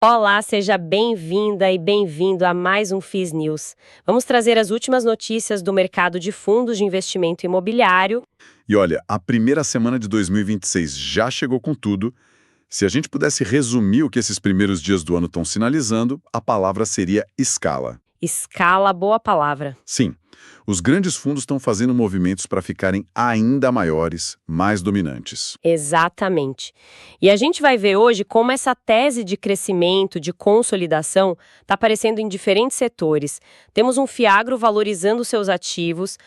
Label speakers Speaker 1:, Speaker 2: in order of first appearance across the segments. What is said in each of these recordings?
Speaker 1: Olá, seja bem-vinda e bem-vindo a mais um FIS News. Vamos trazer as últimas notícias do mercado de fundos de investimento imobiliário.
Speaker 2: E olha, a primeira semana de 2026 já chegou com tudo. Se a gente pudesse resumir o que esses primeiros dias do ano estão sinalizando, a palavra seria escala.
Speaker 1: Escala, boa palavra.
Speaker 2: Sim, os grandes fundos estão fazendo movimentos para ficarem ainda maiores, mais dominantes.
Speaker 1: Exatamente. E a gente vai ver hoje como essa tese de crescimento, de consolidação, está aparecendo em diferentes setores. Temos um Fiagro valorizando seus ativos,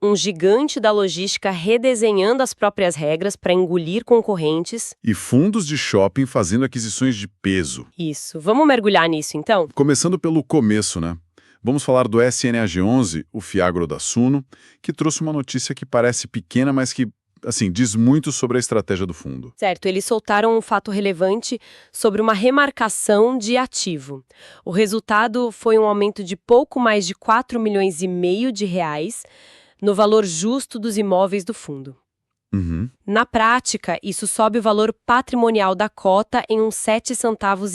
Speaker 1: um gigante da logística redesenhando as próprias regras para engolir concorrentes.
Speaker 2: E fundos de shopping fazendo aquisições de peso.
Speaker 1: Isso. Vamos mergulhar nisso, então?
Speaker 2: Começando pelo começo, né? Vamos falar do SNAG11, o Fiagro da Suno, que trouxe uma notícia que parece pequena, mas que, assim, diz muito sobre a estratégia do fundo.
Speaker 1: Certo, eles soltaram um fato relevante sobre uma remarcação de ativo. O resultado foi um aumento de pouco mais de 4,5 milhões de reais no valor justo dos imóveis do fundo.
Speaker 2: Uhum.
Speaker 1: Na prática, isso sobe o valor patrimonial da cota em uns 7,5 centavos.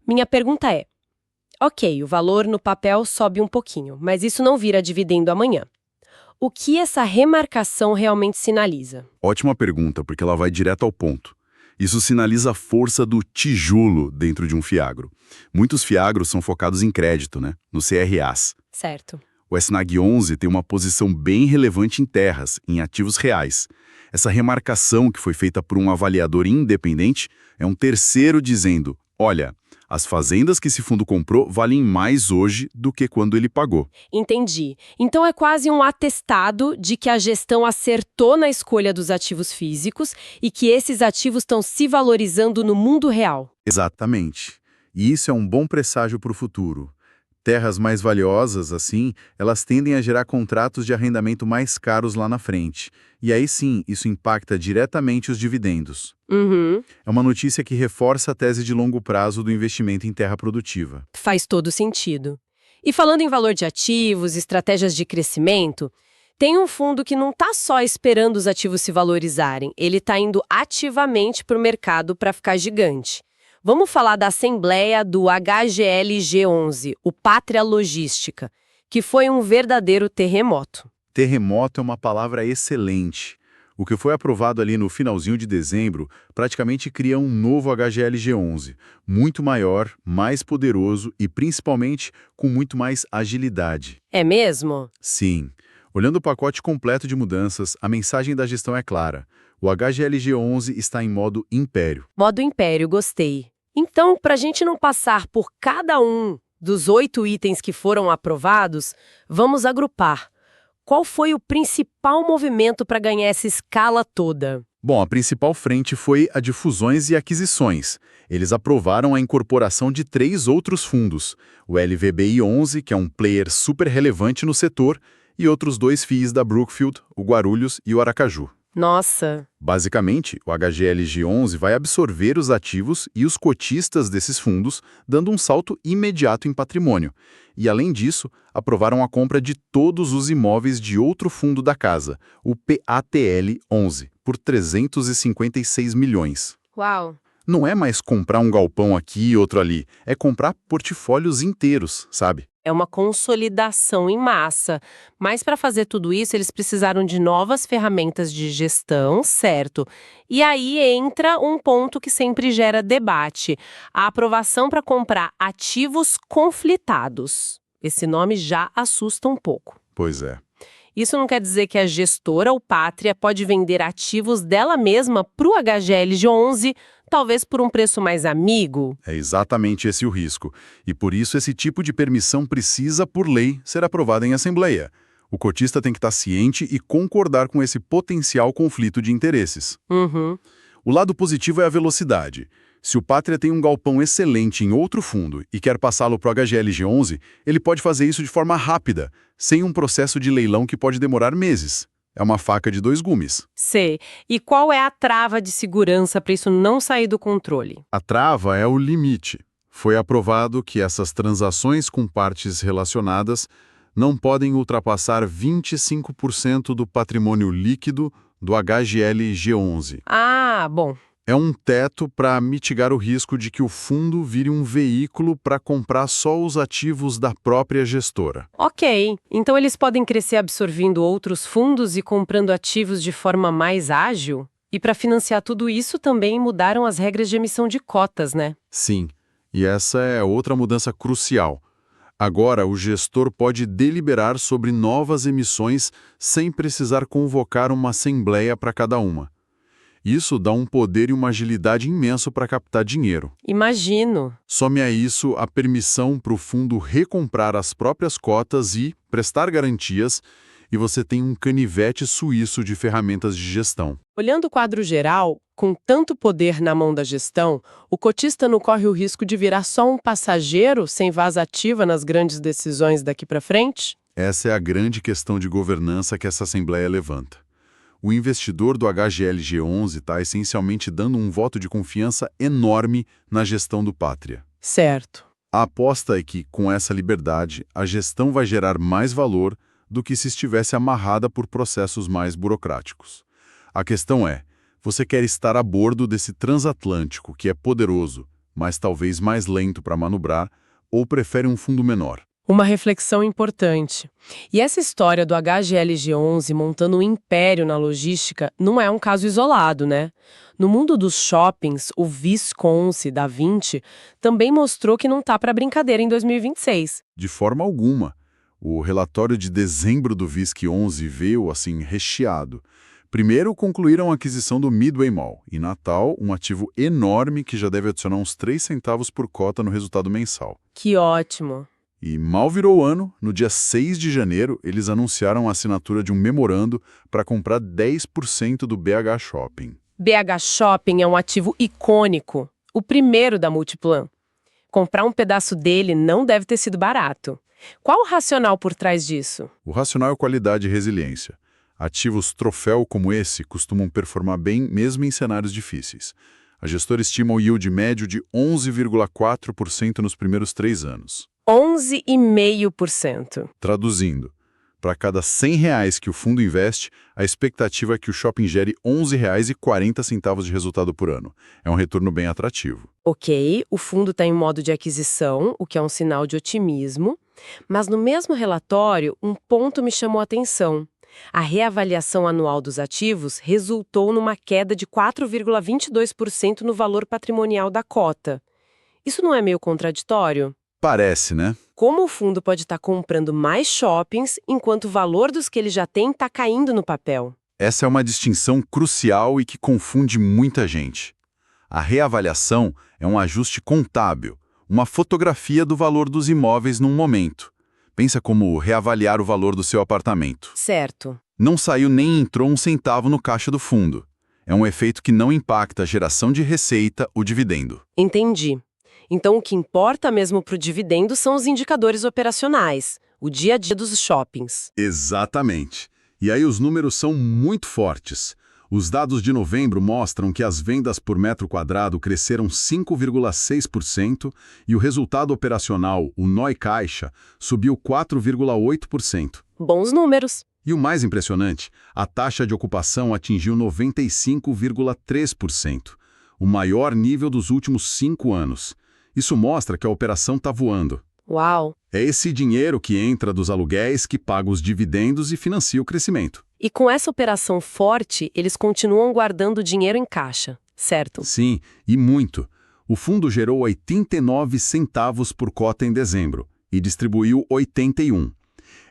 Speaker 1: Minha pergunta é: ok, o valor no papel sobe um pouquinho, mas isso não vira dividendo amanhã. O que essa remarcação realmente sinaliza?
Speaker 2: Ótima pergunta, porque ela vai direto ao ponto. Isso sinaliza a força do tijolo dentro de um fiagro. Muitos fiagros são focados em crédito, né? No CRAs.
Speaker 1: Certo.
Speaker 2: O SNAG 11 tem uma posição bem relevante em terras, em ativos reais. Essa remarcação que foi feita por um avaliador independente é um terceiro dizendo: olha, as fazendas que esse fundo comprou valem mais hoje do que quando ele pagou.
Speaker 1: Entendi. Então é quase um atestado de que a gestão acertou na escolha dos ativos físicos e que esses ativos estão se valorizando no mundo real.
Speaker 2: Exatamente. E isso é um bom presságio para o futuro. Terras mais valiosas, assim, elas tendem a gerar contratos de arrendamento mais caros lá na frente. E aí sim, isso impacta diretamente os dividendos.
Speaker 1: Uhum.
Speaker 2: É uma notícia que reforça a tese de longo prazo do investimento em terra produtiva.
Speaker 1: Faz todo sentido. E falando em valor de ativos, estratégias de crescimento, tem um fundo que não está só esperando os ativos se valorizarem, ele está indo ativamente para o mercado para ficar gigante. Vamos falar da assembleia do HGLG11, o Pátria Logística, que foi um verdadeiro terremoto.
Speaker 2: Terremoto é uma palavra excelente. O que foi aprovado ali no finalzinho de dezembro praticamente cria um novo HGLG11, muito maior, mais poderoso e, principalmente, com muito mais agilidade.
Speaker 1: É mesmo?
Speaker 2: Sim. Olhando o pacote completo de mudanças, a mensagem da gestão é clara. O HGLG11 está em modo império.
Speaker 1: Modo império, gostei. Então, para a gente não passar por cada um dos 8 itens que foram aprovados, vamos agrupar. Qual foi o principal movimento para ganhar essa escala toda?
Speaker 2: Bom, a principal frente foi a de fusões e aquisições. Eles aprovaram a incorporação de 3 outros fundos, o LVBI11, que é um player super relevante no setor, e outros 2 FIIs da Brookfield, o Guarulhos e o Aracaju.
Speaker 1: Nossa!
Speaker 2: Basicamente, o HGLG11 vai absorver os ativos e os cotistas desses fundos, dando um salto imediato em patrimônio. E, além disso, aprovaram a compra de todos os imóveis de outro fundo da casa, o PATL11, por 356 milhões.
Speaker 1: Uau!
Speaker 2: Não é mais comprar um galpão aqui e outro ali, é comprar portfólios inteiros, sabe?
Speaker 1: É uma consolidação em massa. Mas para fazer tudo isso, eles precisaram de novas ferramentas de gestão, certo? E aí entra um ponto que sempre gera debate: a aprovação para comprar ativos conflitados. Esse nome já assusta um pouco.
Speaker 2: Pois é.
Speaker 1: Isso não quer dizer que a gestora ou Pátria pode vender ativos dela mesma para o HGLG11, talvez por um preço mais amigo?
Speaker 2: É exatamente esse o risco. E por isso esse tipo de permissão precisa, por lei, ser aprovada em assembleia. O cotista tem que estar ciente e concordar com esse potencial conflito de interesses.
Speaker 1: Uhum.
Speaker 2: O lado positivo é a velocidade. Se o Pátria tem um galpão excelente em outro fundo e quer passá-lo para o HGLG11, ele pode fazer isso de forma rápida, sem um processo de leilão que pode demorar meses. É uma faca de 2 gumes.
Speaker 1: Sei. E qual é a trava de segurança para isso não sair do controle?
Speaker 2: A trava é o limite. Foi aprovado que essas transações com partes relacionadas não podem ultrapassar 25% do patrimônio líquido do HGLG11.
Speaker 1: Ah, bom.
Speaker 2: É um teto para mitigar o risco de que o fundo vire um veículo para comprar só os ativos da própria gestora.
Speaker 1: Ok, então eles podem crescer absorvendo outros fundos e comprando ativos de forma mais ágil? E para financiar tudo isso também mudaram as regras de emissão de cotas, né?
Speaker 2: Sim, e essa é outra mudança crucial. Agora, o gestor pode deliberar sobre novas emissões sem precisar convocar uma assembleia para cada uma. Isso dá um poder e uma agilidade imenso para captar dinheiro.
Speaker 1: Imagino.
Speaker 2: Some a isso a permissão para o fundo recomprar as próprias cotas e prestar garantias, e você tem um canivete suíço de ferramentas de gestão.
Speaker 1: Olhando o quadro geral, com tanto poder na mão da gestão, o cotista não corre o risco de virar só um passageiro sem voz ativa nas grandes decisões daqui para frente?
Speaker 2: Essa é a grande questão de governança que essa Assembleia levanta. O investidor do HGLG11 está essencialmente dando um voto de confiança enorme na gestão do Pátria.
Speaker 1: Certo.
Speaker 2: A aposta é que, com essa liberdade, a gestão vai gerar mais valor do que se estivesse amarrada por processos mais burocráticos. A questão é, você quer estar a bordo desse transatlântico que é poderoso, mas talvez mais lento para manobrar, ou prefere um fundo menor?
Speaker 1: Uma reflexão importante. E essa história do HGLG11 montando um império na logística não é um caso isolado, né? No mundo dos shoppings, o Visconsi da Vinci também mostrou que não tá para brincadeira em 2026.
Speaker 2: De forma alguma. O relatório de dezembro do VISC 11 veio, assim, recheado. Primeiro, concluíram a aquisição do Midway Mall, e Natal, um ativo enorme que já deve adicionar uns 3 centavos por cota no resultado mensal.
Speaker 1: Que ótimo!
Speaker 2: E mal virou o ano, no dia 6 de janeiro, eles anunciaram a assinatura de um memorando para comprar 10% do BH Shopping.
Speaker 1: BH Shopping é um ativo icônico, o primeiro da Multiplan. Comprar um pedaço dele não deve ter sido barato. Qual o racional por trás disso?
Speaker 2: O racional é qualidade e resiliência. Ativos troféu como esse costumam performar bem mesmo em cenários difíceis. A gestora estima o yield médio de 11,4% nos primeiros 3 anos.
Speaker 1: 11,5%.
Speaker 2: Traduzindo, para cada R$ 100 que o fundo investe, a expectativa é que o shopping gere R$ 11,40 de resultado por ano. É um retorno bem atrativo.
Speaker 1: Ok, o fundo está em modo de aquisição, o que é um sinal de otimismo, mas no mesmo relatório, um ponto me chamou a atenção. A reavaliação anual dos ativos resultou numa queda de 4,22% no valor patrimonial da cota. Isso não é meio contraditório?
Speaker 2: Parece, né?
Speaker 1: Como o fundo pode estar comprando mais shoppings enquanto o valor dos que ele já tem está caindo no papel?
Speaker 2: Essa é uma distinção crucial e que confunde muita gente. A reavaliação é um ajuste contábil, uma fotografia do valor dos imóveis num momento. Pensa como reavaliar o valor do seu apartamento.
Speaker 1: Certo.
Speaker 2: Não saiu nem entrou um centavo no caixa do fundo. É um efeito que não impacta a geração de receita, o dividendo.
Speaker 1: Entendi. Então, o que importa mesmo para o dividendo são os indicadores operacionais, o dia a dia dos shoppings.
Speaker 2: Exatamente. E aí os números são muito fortes. Os dados de novembro mostram que as vendas por metro quadrado cresceram 5,6% e o resultado operacional, o NOI Caixa, subiu 4,8%.
Speaker 1: Bons números.
Speaker 2: E o mais impressionante, a taxa de ocupação atingiu 95,3%, o maior nível dos últimos 5 anos. Isso mostra que a operação está voando.
Speaker 1: Uau!
Speaker 2: É esse dinheiro que entra dos aluguéis que paga os dividendos e financia o crescimento.
Speaker 1: E com essa operação forte, eles continuam guardando dinheiro em caixa, certo?
Speaker 2: Sim, e muito. O fundo gerou 89 centavos por cota em dezembro e distribuiu 81.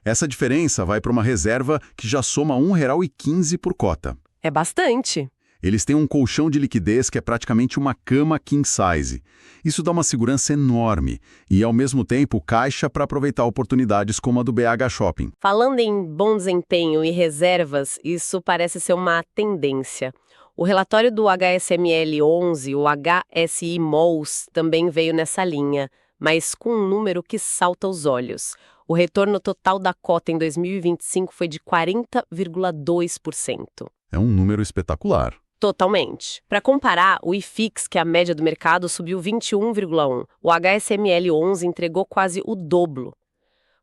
Speaker 2: Essa diferença vai para uma reserva que já soma R$ 1,15 por cota.
Speaker 1: É bastante.
Speaker 2: Eles têm um colchão de liquidez que é praticamente uma cama king size. Isso dá uma segurança enorme e, ao mesmo tempo, caixa para aproveitar oportunidades como a do BH Shopping.
Speaker 1: Falando em bom desempenho e reservas, isso parece ser uma tendência. O relatório do HSML 11, o HSI Malls, também veio nessa linha, mas com um número que salta aos olhos. O retorno total da cota em 2025 foi de 40,2%.
Speaker 2: É um número espetacular.
Speaker 1: Totalmente. Para comparar, o IFIX, que é a média do mercado, subiu 21,1%. O HSML 11 entregou quase o dobro.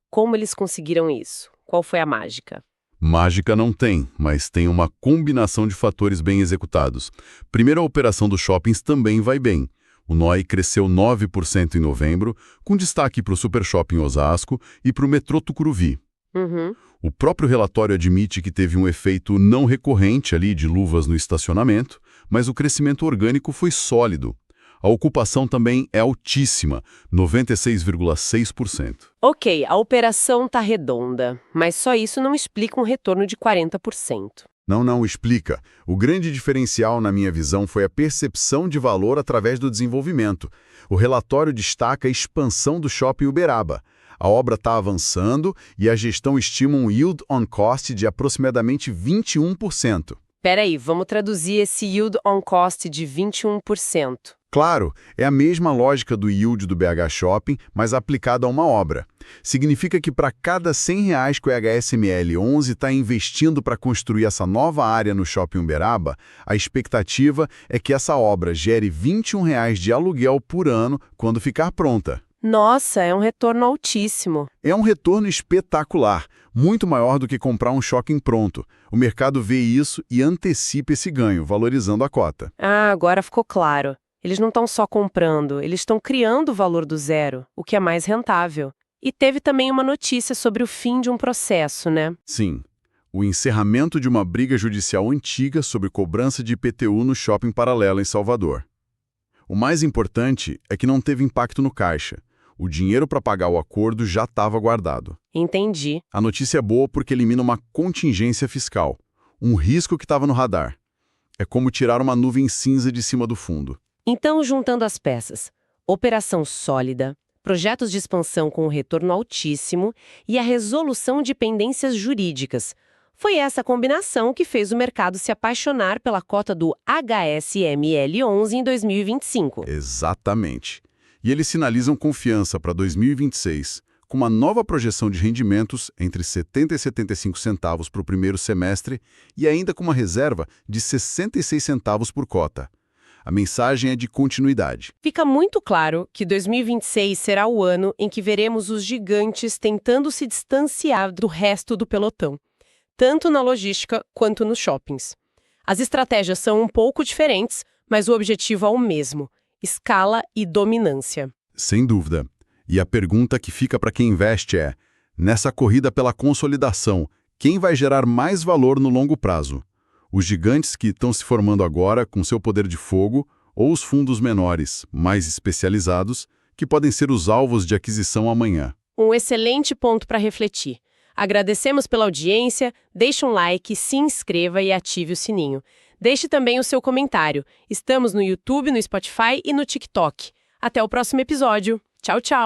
Speaker 1: Como eles conseguiram isso? Qual foi a mágica?
Speaker 2: Mágica não tem, mas tem uma combinação de fatores bem executados. Primeiro, a operação dos shoppings também vai bem. O NOI cresceu 9% em novembro, com destaque para o Super Shopping Osasco e para o metrô Tucuruvi.
Speaker 1: Uhum.
Speaker 2: O próprio relatório admite que teve um efeito não recorrente ali de luvas no estacionamento, mas o crescimento orgânico foi sólido. A ocupação também é altíssima, 96,6%.
Speaker 1: Ok, a operação tá redonda, mas só isso não explica um retorno de 40%.
Speaker 2: Não explica. O grande diferencial, na minha visão, foi a percepção de valor através do desenvolvimento. O relatório destaca a expansão do Shopping Uberaba. A obra está avançando e a gestão estima um yield on cost de aproximadamente 21%.
Speaker 1: Peraí, vamos traduzir esse yield on cost de 21%.
Speaker 2: Claro, é a mesma lógica do yield do BH Shopping, mas aplicada a uma obra. Significa que para cada R$100 que o HSML 11 está investindo para construir essa nova área no Shopping Uberaba, a expectativa é que essa obra gere R$21 de aluguel por ano quando ficar pronta.
Speaker 1: Nossa, é um retorno altíssimo.
Speaker 2: É um retorno espetacular, muito maior do que comprar um shopping pronto. O mercado vê isso e antecipa esse ganho, valorizando a cota.
Speaker 1: Ah, agora ficou claro. Eles não estão só comprando, eles estão criando o valor do zero, o que é mais rentável. E teve também uma notícia sobre o fim de um processo, né?
Speaker 2: Sim, o encerramento de uma briga judicial antiga sobre cobrança de IPTU no Shopping Paralelo em Salvador. O mais importante é que não teve impacto no caixa. O dinheiro para pagar o acordo já estava guardado.
Speaker 1: Entendi.
Speaker 2: A notícia é boa porque elimina uma contingência fiscal, um risco que estava no radar. É como tirar uma nuvem cinza de cima do fundo.
Speaker 1: Então, juntando as peças, operação sólida, projetos de expansão com um retorno altíssimo e a resolução de pendências jurídicas. Foi essa combinação que fez o mercado se apaixonar pela cota do HSML 11 em 2025.
Speaker 2: Exatamente. E eles sinalizam confiança para 2026, com uma nova projeção de rendimentos entre 70 e 75 centavos para o primeiro semestre e ainda com uma reserva de 66 centavos por cota. A mensagem é de continuidade.
Speaker 1: Fica muito claro que 2026 será o ano em que veremos os gigantes tentando se distanciar do resto do pelotão, tanto na logística quanto nos shoppings. As estratégias são um pouco diferentes, mas o objetivo é o mesmo: escala e dominância.
Speaker 2: Sem dúvida. E a pergunta que fica para quem investe é: nessa corrida pela consolidação, quem vai gerar mais valor no longo prazo? Os gigantes que estão se formando agora com seu poder de fogo ou os fundos menores, mais especializados, que podem ser os alvos de aquisição amanhã?
Speaker 1: Um excelente ponto para refletir. Agradecemos pela audiência, deixe um like, se inscreva e ative o sininho. Deixe também o seu comentário. Estamos no YouTube, no Spotify e no TikTok. Até o próximo episódio. Tchau, tchau!